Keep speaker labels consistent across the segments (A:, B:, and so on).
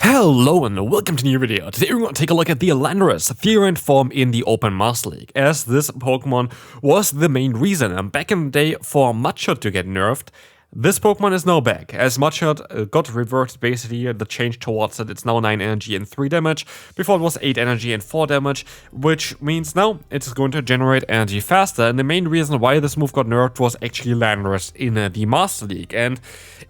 A: Hello and welcome to a new video. Today we're going to take a look at the Landorus theory and form in the Open Master League, as this Pokemon was the main reason back in the day for Mudshot to get nerfed. This Pokemon is now back, as Mudshot got reversed basically, the change towards it. It's now 9 energy and 3 damage, before it was 8 energy and 4 damage, which means now it's going to generate energy faster, and the main reason why this move got nerfed was actually Landorus in the Master League. And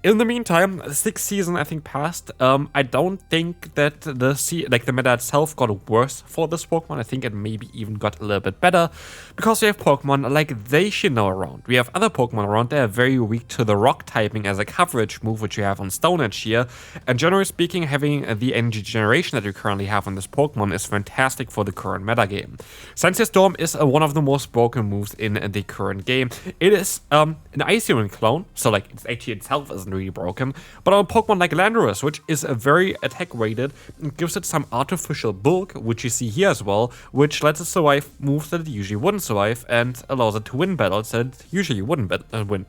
A: in the meantime, the 6th season I think passed. I don't think that the meta itself got worse for this Pokemon. I think it maybe even got a little bit better, because we have Pokemon like Zacian around. We have other Pokemon around that are very weak to the rock typing as a coverage move, which you have on Stone Edge here. And generally speaking, having the energy generation that you currently have on this Pokemon is fantastic for the current meta game. Sensei Storm is one of the most broken moves in the current game. It is an Ice-Human clone, so like it's actually itself isn't really broken, but on a Pokemon like Landorus, which is a very attack rated, it gives it some artificial bulk, which you see here as well, which lets it survive moves that it usually wouldn't survive and allows it to win battles that it usually wouldn't win.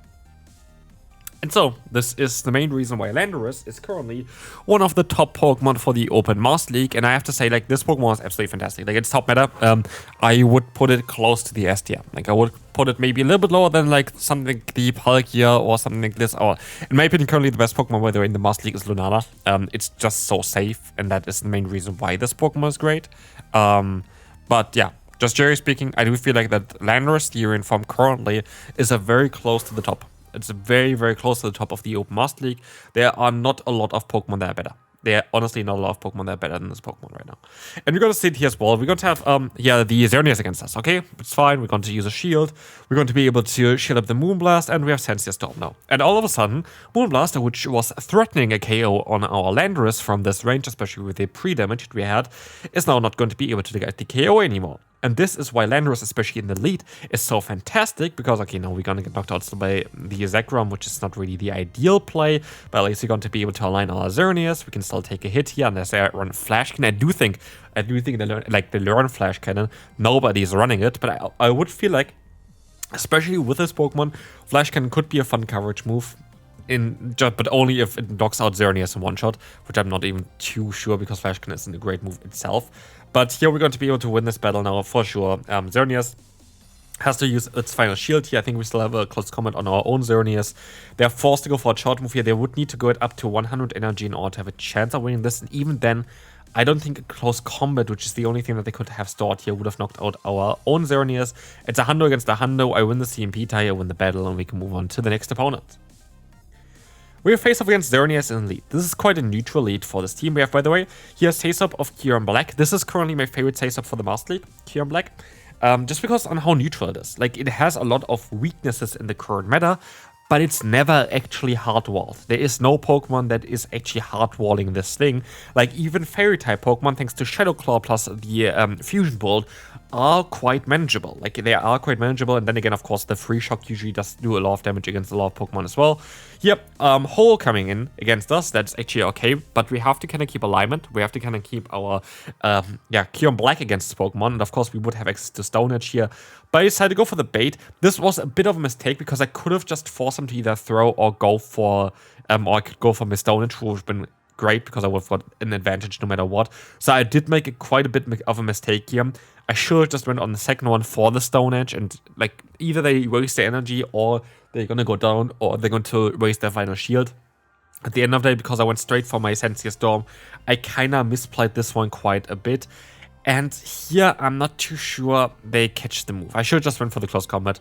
A: And so, this is the main reason why Landorus is currently one of the top Pokemon for the Open Master League, and I have to say, like, this Pokemon is absolutely fantastic. Like, it's top meta. I would put it close to the S tier. Like, I would put it maybe a little bit lower than, like, something like the Palkia or something like this. Or, in my opinion, currently the best Pokemon, by the way, in the Master League is Lunala. It's just so safe, and that is the main reason why this Pokemon is great. But, yeah. Just generally speaking, I do feel like that Landorus theory in form currently is a very close to the top. It's very, very close to the top of the Open Master League. There are not a lot of Pokemon that are better. There are honestly not a lot of Pokemon that are better than this Pokemon right now. And we're going to see it here as well. We're going to have the Xerneas against us, okay? It's fine. We're going to use a shield. We're going to be able to shield up the Moonblast, and we have Sensei Storm now. And all of a sudden, Moonblast, which was threatening a KO on our Landorus from this range, especially with the pre-damage that we had, is now not going to be able to get the KO anymore. And this is why Landorus, especially in the lead, is so fantastic, because, okay, now we're going to get knocked out by the Zekrom, which is not really the ideal play, but at least we're going to be able to align our Xerneas. We can still take a hit here, unless I run Flash Cannon. I do think the learn Flash Cannon, nobody's running it, but I would feel like, especially with this Pokemon, Flash Cannon could be a fun coverage move. But only if it knocks out Xerneas in one shot, which I'm not even too sure, because Flash Cannon isn't a great move itself. But here we're going to be able to win this battle now for sure. Xerneas has to use its final shield here. I think we still have a close combat on our own Xerneas. They're forced to go for a short move here. They would need to go up to 100 energy in order to have a chance of winning this. And even then, I don't think a close combat, which is the only thing that they could have stored here, would have knocked out our own Xerneas. It's a hundo against a hundo. I win the CMP tie, I win the battle, and we can move on to the next opponent. We have face-off against Xerneas in lead. This is quite a neutral lead for this team. We have, by the way, here face-off of Kyurem Black. This is currently my favorite face-off for the Master League, Kyurem Black. Just because on how neutral it is. Like, it has a lot of weaknesses in the current meta, but it's never actually hard-walled. There is no Pokemon that is actually hard-walling this thing. Like, even Fairy-type Pokemon, thanks to Shadow Claw plus the Fusion Bolt, are quite manageable. Like, they are quite manageable, and then again, of course, the Free Shock usually does do a lot of damage against a lot of Pokemon as well. Yep, Hole coming in against us, that's actually okay, but we have to kind of keep alignment. We have to kind of keep our, Kyurem Black against this Pokemon, and of course, we would have access to Stone Edge here. But I decided to go for the bait. This was a bit of a mistake, because I could have just forced him to either throw or go for, or I could go for Miss Stone Edge, which would have been great, because I would have got an advantage no matter what. So I did make quite a bit of a mistake here. I should have just went on the second one for the Stone Edge, and like either they waste their energy, or they're gonna go down, or they're going to waste their final shield. At the end of the day, because I went straight for my Sensei Storm, I kinda misplayed this one quite a bit. And here, I'm not too sure they catch the move. I should have just went for the close combat.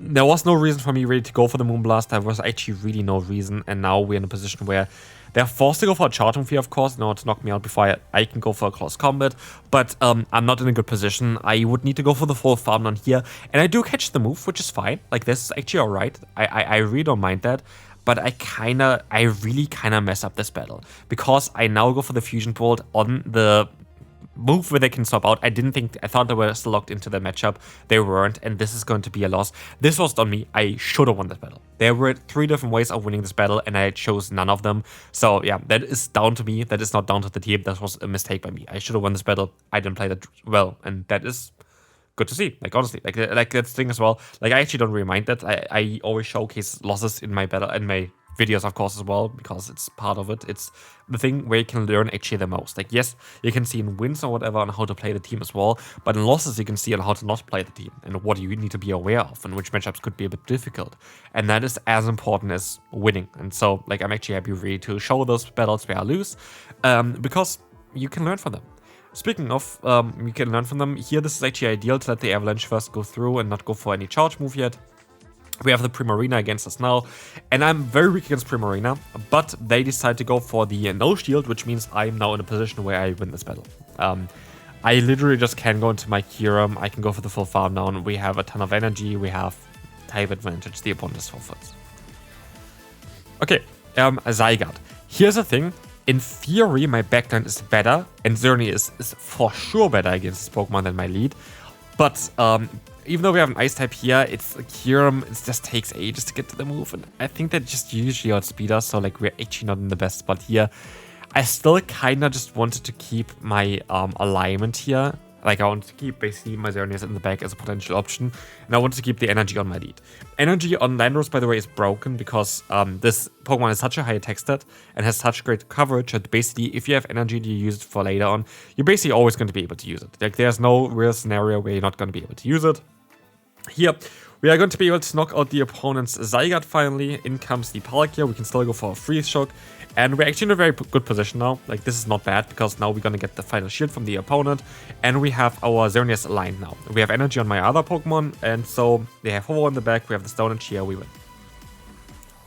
A: There was no reason for me really to go for the Moonblast. There was actually really no reason, and now we're in a position where they're forced to go for a charge move here, of course, in order to knock me out before I can go for a close combat. But I'm not in a good position. I would need to go for the full farm on here. And I do catch the move, which is fine. Like, this is actually alright. I really don't mind that. But I really kind of mess up this battle, because I now go for the Fusion Bolt on the move where they can swap out. I thought they were still locked into the matchup. They weren't, and this is going to be a loss. This was on me. I should have won this battle. There were 3 different ways of winning this battle, and I chose none of them. So yeah, that is down to me. That is not down to the team. That was a mistake by me. I should have won this battle. I didn't play that well, and that is good to see. Like, honestly, like that's the thing as well. Like, I actually don't really mind that. I always showcase losses in my battle, in my videos, of course, as well, because it's part of it. It's the thing where you can learn actually the most. Like, yes, you can see in wins or whatever on how to play the team as well, but in losses you can see on how to not play the team and what you need to be aware of and which matchups could be a bit difficult. And that is as important as winning. And so, like, I'm actually happy really to show those battles where I lose, because you can learn from them. Speaking of, you can learn from them. Here, this is actually ideal to let the Avalanche first go through and not go for any charge move yet. We have the Primarina against us now, and I'm very weak against Primarina, but they decide to go for the no shield, which means I'm now in a position where I win this battle. I literally just can go into my Kyurem, I can go for the full farm down, we have a ton of energy, we have type advantage, the opponent is forfeits. Okay, Zygarde. Here's the thing, in theory my backline is better, and Xerneas is for sure better against this Pokemon than my lead, but even though we have an Ice type here, it's Kyurem, it just takes ages to get to the move, and I think that just usually outspeed us, so like we're actually not in the best spot here. I still kinda just wanted to keep my alignment here. Like, I wanted to keep basically my Xerneas in the back as a potential option, and I wanted to keep the energy on my lead. Energy on Landorus, by the way, is broken because this Pokemon has such a high attack stat and has such great coverage that basically, if you have energy to use it for later on, you're basically always going to be able to use it. Like, there's no real scenario where you're not going to be able to use it. Here, we are going to be able to knock out the opponent's Zygarde finally. In comes the Palkia. We can still go for a Freeze Shock. And we're actually in a very good position now. Like, this is not bad, because now we're going to get the final shield from the opponent. And we have our Xerneas aligned now. We have energy on my other Pokemon. And so they have Hover in the back. We have the Stone Edge here. We win.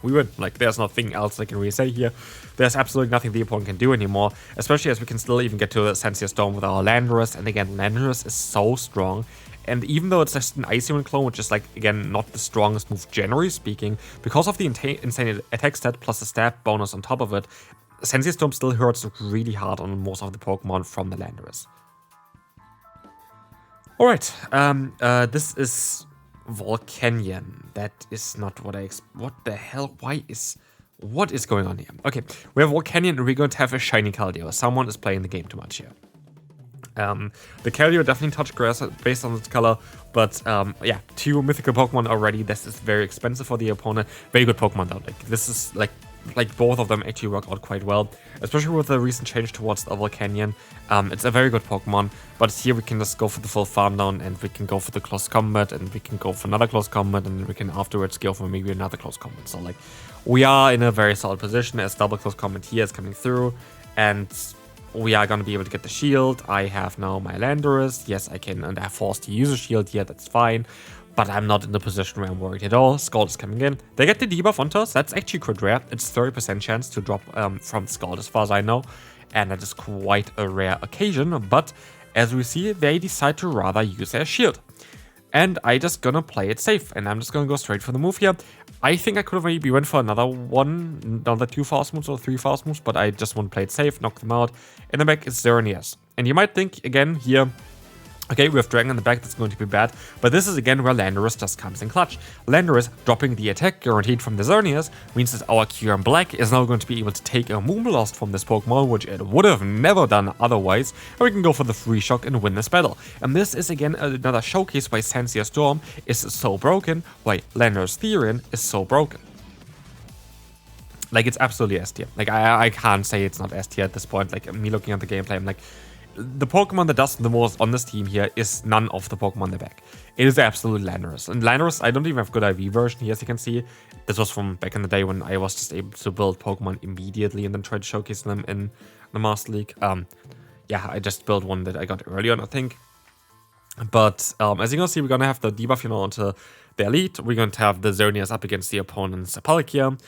A: We win. Like, there's nothing else I can really say here. There's absolutely nothing the opponent can do anymore. Especially as we can still even get to the Sensia Storm with our Landorus. And again, Landorus is so strong. And even though it's just an Icy clone, which is, like, again, not the strongest move generally speaking, because of the insane attack stat plus the stab bonus on top of it, Sensia Storm still hurts really hard on most of the Pokemon from the Landorus. Alright, this is Volcanion. That is not what I what the hell? What is going on here? Okay, we have Volcanion and we're going to have a shiny Calio. Someone is playing the game too much here. The Calio definitely touched grass based on its color, but yeah, 2 mythical Pokemon already. This is very expensive for the opponent. Very good Pokemon though. Like, this is like both of them actually work out quite well, especially with the recent change towards the Volcanion. It's a very good Pokemon, but here we can just go for the full farm down, and we can go for the close combat, and we can go for another close combat, and we can afterwards go for maybe another close combat. So like, we are in a very solid position as double close combat here is coming through, and we are going to be able to get the shield. I have now my Landorus. Yes, I can, and I'm forced to use a shield here. That's fine. But I'm not in the position where I'm worried at all. Scald is coming in. They get the debuff onto us. That's actually quite rare. It's 30% chance to drop from Scald as far as I know. And that is quite a rare occasion. But as we see, they decide to rather use their shield. And I just gonna play it safe. And I'm just gonna go straight for the move here. I think I could have maybe went for another 2 fast moves or 3 fast moves, but I just want to play it safe, knock them out. In the back is Xerneas. And you might think, again, here, okay, we have Dragon in the back, that's going to be bad, but this is again where Landorus just comes in clutch. Landorus dropping the attack guaranteed from the Xerneas means that our Kyurem Black is now going to be able to take a Moonblast from this Pokemon, which it would have never done otherwise, and we can go for the Free Shock and win this battle. And this is again another showcase why Sensia Storm is so broken, why Landorus Therian is so broken. Like, it's absolutely S tier. Like, I can't say it's not S tier at this point. Like, me looking at the gameplay, I'm like, the Pokemon that does the most on this team here is none of the Pokemon in the back. It is absolute Landorus. And Landorus, I don't even have good IV version here, as you can see. This was from back in the day when I was just able to build Pokemon immediately and then try to showcase them in the Master League. Yeah, I just built one that I got early on, I think. But as you can see, we're going to have the debuff, onto the Elite. We're going to have the Xerneas up against the opponent's Palkia.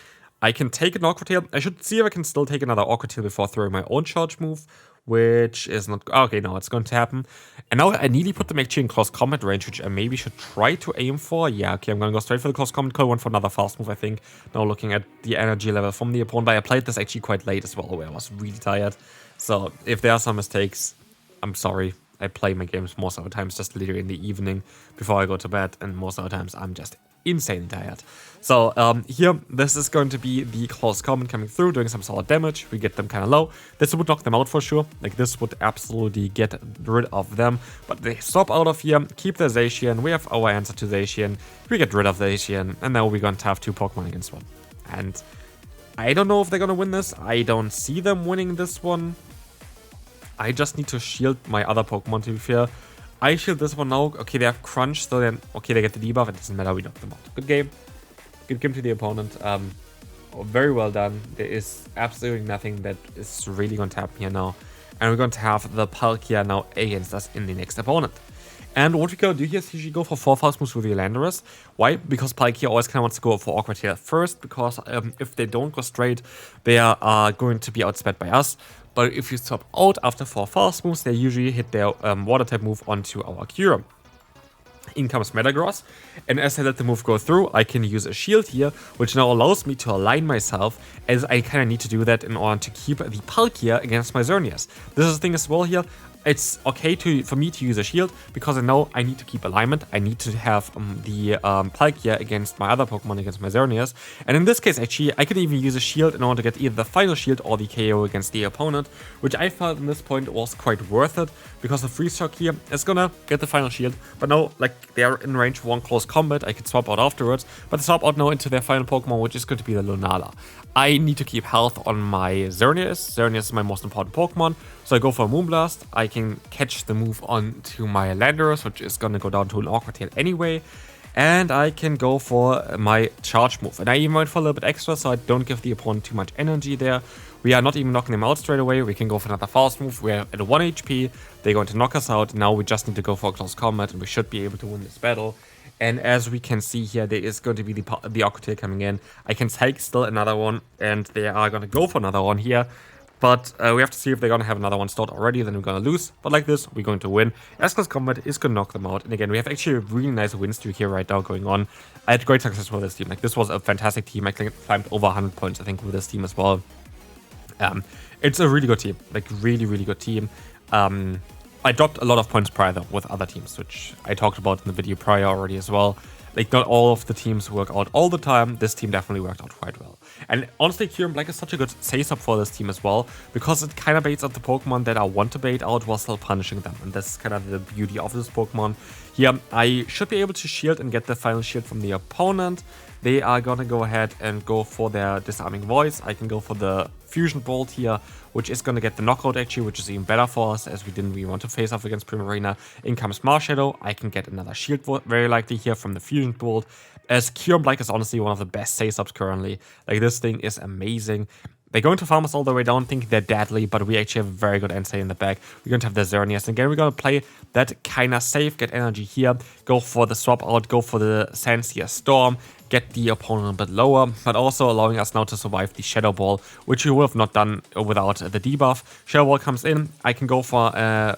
A: I can take an Awkward Tail. I should see if I can still take another Awkward Tail before throwing my own charge move, which is not... Okay, no, it's going to happen. And now I nearly put them actually in close combat range, which I maybe should try to aim for. Yeah, okay, I'm going to go straight for the close combat call, one for another fast move, I think. Now looking at the energy level from the opponent, but I played this actually quite late as well, where I was really tired. So if there are some mistakes, I'm sorry. I play my games most of the times just literally in the evening before I go to bed, and most of the times I'm just insanely tired. So here, this is going to be the close combat coming through, doing some solid damage. We get them kind of low. This would knock them out for sure. Like, this would absolutely get rid of them. But they stop out of here, keep the Zacian. We have our answer to Zacian. We get rid of Zacian, and now we're going to have 2 Pokemon against 1. And I don't know if they're gonna win this. I don't see them winning this one. I just need to shield my other Pokemon, to be fair. I shield this one now. Okay, they have Crunch, so then, okay, they get the debuff. It doesn't matter, we knock them out. Good game. Good game to the opponent. Very well done. There is absolutely nothing that is really going to happen here now. And we're going to have the Palkia now against us in the next opponent. And what we're going to do here is usually go for 4 fast moves with the Landorus. Why? Because Palkia always kind of wants to go for Awkward Tail first, because if they don't go straight, they are going to be outsped by us. But if you swap out after 4 fast moves, they usually hit their water type move onto our Kyurem. In comes Metagross, and as I let the move go through, I can use a shield here, which now allows me to align myself, as I kind of need to do that in order to keep the Palkia against my Xerneas. This is the thing as well here. It's okay for me to use a shield, because I know I need to keep alignment. I need to have the Palkia against my other Pokemon, against my Xerneas. And in this case, actually, I could even use a shield in order to get either the final shield or the KO against the opponent, which I felt in this point was quite worth it, because the Freeze Shock here is gonna get the final shield. But now, like, they're in range for 1 close combat, I could swap out afterwards, but swap out now into their final Pokemon, which is going to be the Lunala. I need to keep health on my Xerneas. Xerneas is my most important Pokemon, so I go for a Moonblast. I can catch the move onto my Landorus, which is gonna go down to an Awkward Tail anyway. And I can go for my charge move. And I even went for a little bit extra, so I don't give the opponent too much energy there. We are not even knocking them out straight away. We can go for another fast move. We're at 1 HP. They're going to knock us out. Now we just need to go for a close combat, and we should be able to win this battle. And as we can see here, there is going to be the Awkward Tail coming in. I can take still another one, and they are going to go for another one here. But we have to see if they're going to have another one stored already, then we're going to lose. But like this, we're going to win. S-Class Combat is going to knock them out. And again, we have actually a really nice win streak here right now going on. I had great success with this team. Like, this was a fantastic team. I climbed over 100 points, I think, with this team as well. It's a really good team. Like, really, really good team. I dropped a lot of points prior, though, with other teams, which I talked about in the video prior already as well. Like, not all of the teams work out all the time. This team definitely worked out quite well. And honestly, Kyurem Black is such a good save-up for this team as well, because it kind of baits out the Pokemon that I want to bait out while still punishing them. And that's kind of the beauty of this Pokemon. Here, I should be able to shield and get the final shield from the opponent. They are gonna go ahead and go for their Disarming Voice. I can go for the Fusion Bolt here, which is gonna get the knockout actually, which is even better for us, as we didn't really want to face off against Primarina. In comes Marshadow. I can get another shield very likely here from the Fusion Bolt, as Kyurem Black is honestly one of the best save-ups currently. Like, this thing is amazing. They're going to farm us all the way down, thinking they're deadly, but we actually have a very good end state in the back. We're going to have the Xerneas. And again, we're going to play that kind of safe, get energy here, go for the swap out, go for the Sandsea Storm, get the opponent a bit lower, but also allowing us now to survive the Shadow Ball, which we would have not done without the debuff. Shadow Ball comes in. I can go for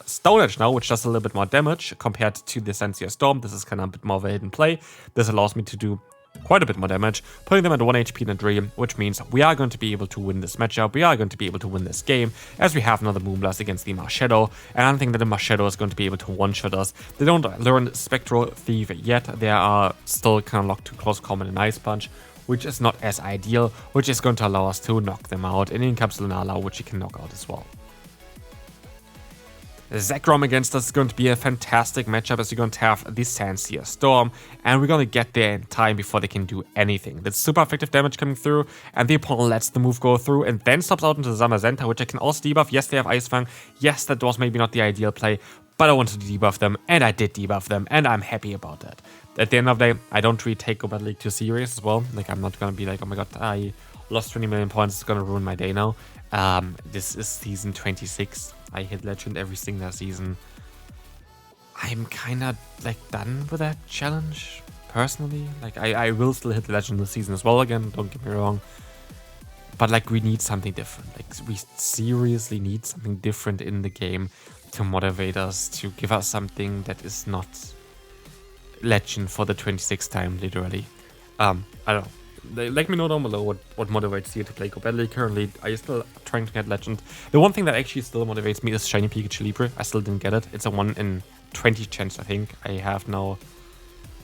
A: Stone Edge now, which does a little bit more damage compared to the Sandsea Storm. This is kind of a bit more of a hidden play. This allows me to do quite a bit more damage, putting them at 1 HP in a dream, which means we are going to be able to win this matchup. We are going to be able to win this game, as we have another Moonblast against the Marshadow, and I don't think that the Marshadow is going to be able to one-shot us. They don't learn Spectral Thief yet. They are still kind of locked to Close Combat and Ice Punch, which is not as ideal, which is going to allow us to knock them out. And in comes Lunala, which you can knock out as well. Zekrom against us is going to be a fantastic matchup, as we're going to have the Sandsea Storm, and we're going to get there in time before they can do anything. That's super effective damage coming through, and the opponent lets the move go through and then stops out into the Zamazenta, which I can also debuff. Yes, they have Ice Fang. Yes, that was maybe not the ideal play, but I wanted to debuff them, and I did debuff them, and I'm happy about that. At the end of the day, I don't really take Combat League too serious as well. Like, I'm not going to be like, oh my god, I lost 20 million points, it's going to ruin my day now. This is season 26. I hit Legend every single season. I'm kind of like done with that challenge, personally. Like, I will still hit Legend this season as well again, don't get me wrong. But like, we need something different. Like, we seriously need something different in the game to motivate us, to give us something that is not Legend for the 26th time, literally. I don't know. Let me know down below what motivates you to play Combat League currently. Are you still trying to get Legend? The one thing that actually still motivates me is Shiny Pikachu Libre. I still didn't get it. It's a 1 in 20 chance, I think. I have now...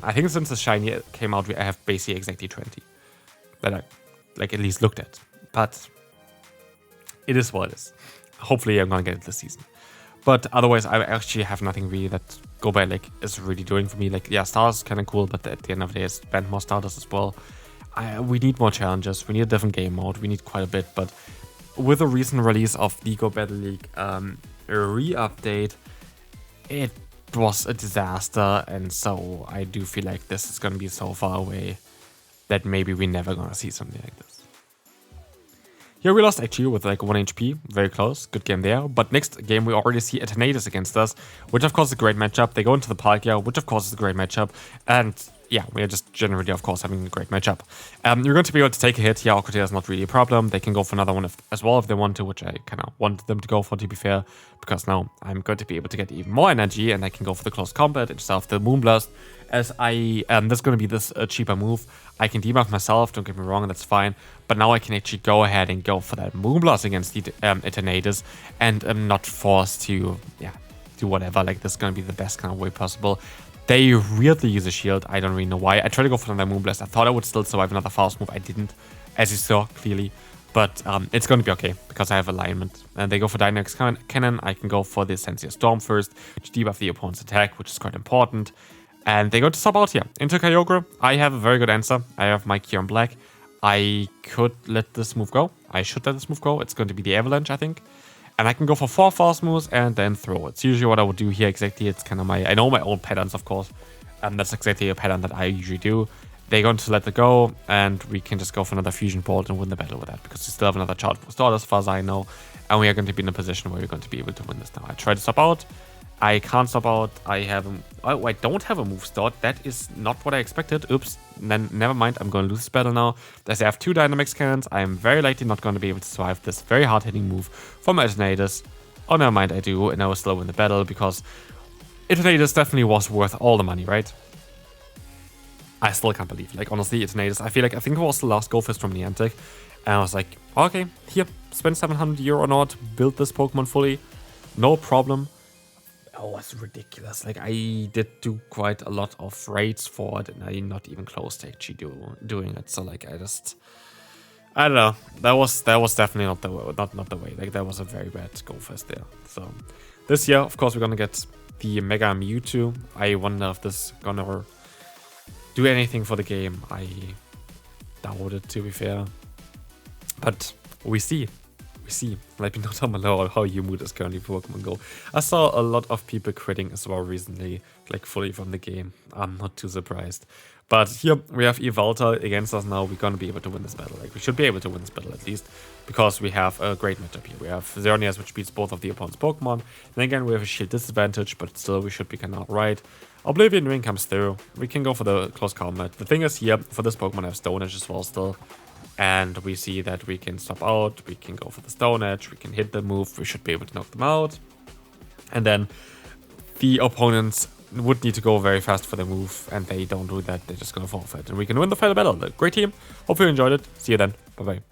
A: I think since the Shiny came out, I have basically exactly 20. That I, like, at least looked at. But it is what it is. Hopefully I'm gonna get it this season. But otherwise, I actually have nothing really that Combat League is really doing for me. Like, yeah, Stardust is kind of cool, but at the end of the day, it's banned more Stardust as well. we need more challenges. We need a different game mode. We need quite a bit. But with the recent release of the Go Battle League re-update, it was a disaster. And so I do feel like this is going to be so far away that maybe we're never going to see something like this. Here we lost actually with like 1 HP, very close, good game there. But next game we already see a Xerneas against us, which of course is a great matchup. They go into the Palkia, which of course is a great matchup. And yeah, we are just generally of course having a great matchup. You're going to be able to take a hit here, Alcotea is not really a problem. They can go for another one as well if they want to, which I kind of want them to go for, to be fair. Because now I'm going to be able to get even more energy and I can go for the close combat instead of the Moonblast. As that's going to be this cheaper move. I can debuff myself, don't get me wrong, that's fine. But now I can actually go ahead and go for that Moonblast against the Xerneas. And I'm not forced to, do whatever. Like, this is going to be the best kind of way possible. They weirdly use a shield. I don't really know why. I tried to go for another Moonblast. I thought I would still survive another fast move. I didn't, as you saw, clearly. But it's going to be okay, because I have alignment. And they go for Dynamax Cannon. I can go for the Sensei Storm first, to debuff the opponent's attack, which is quite important. And they go to sub out here. Into Kyogre, I have a very good answer. I have my Kyurem Black. I could let this move go. I should let this move go. It's going to be the Avalanche, I think. And I can go for 4 fast moves and then throw. It's usually what I would do here exactly. It's kind of I know my own patterns, of course. And that's exactly a pattern that I usually do. They're going to let it go, and we can just go for another Fusion Bolt and win the battle with that. Because we still have another charge for start as far as I know. And we are going to be in a position where we're going to be able to win this now. I try to sub out. I can't sub out. I don't have a move start. That is not what I expected. Oops. Then never mind. I'm going to lose this battle now. As I have 2 Dynamax Cannons, I am very likely not going to be able to survive this very hard-hitting move from Xerneas. Oh, never mind. I do, and I will still win the battle because Xerneas definitely was worth all the money, right? I still can't believe it. Like, honestly, Xerneas, I think it was the last Go Fist from Niantic. And I was like, okay, here, spend 700 euro or not, build this Pokemon fully. No problem. Oh, it's ridiculous. Like, I did do quite a lot of raids for it, and I'm not even close to actually doing it. So, like, I don't know. That was definitely not the way. Not the way. Like, that was a very bad Go Fest there. So, this year, of course, we're gonna get the Mega Mewtwo. I wonder if this is gonna do anything for the game. I doubt it, to be fair. But we see. Let me know down below how your mood is currently for Pokemon Go. I saw a lot of people quitting as well recently, like fully from the game. I'm not too surprised. But here we have Yveltal against us now. We're going to be able to win this battle. Like, we should be able to win this battle at least, because we have a great matchup here. We have Xerneas, which beats both of the opponent's Pokemon. And again, we have a shield disadvantage, but still we should be kind of right. Oblivion Ring comes through. We can go for the close combat. The thing is here, for this Pokemon I have Stone Edge as well still. And we see that we can stop out, we can go for the Stone Edge, we can hit the move, we should be able to knock them out. And then the opponents would need to go very fast for the move, and they don't do that, they're just gonna forfeit. And we can win the final battle. Great team, hope you enjoyed it, see you then, bye bye.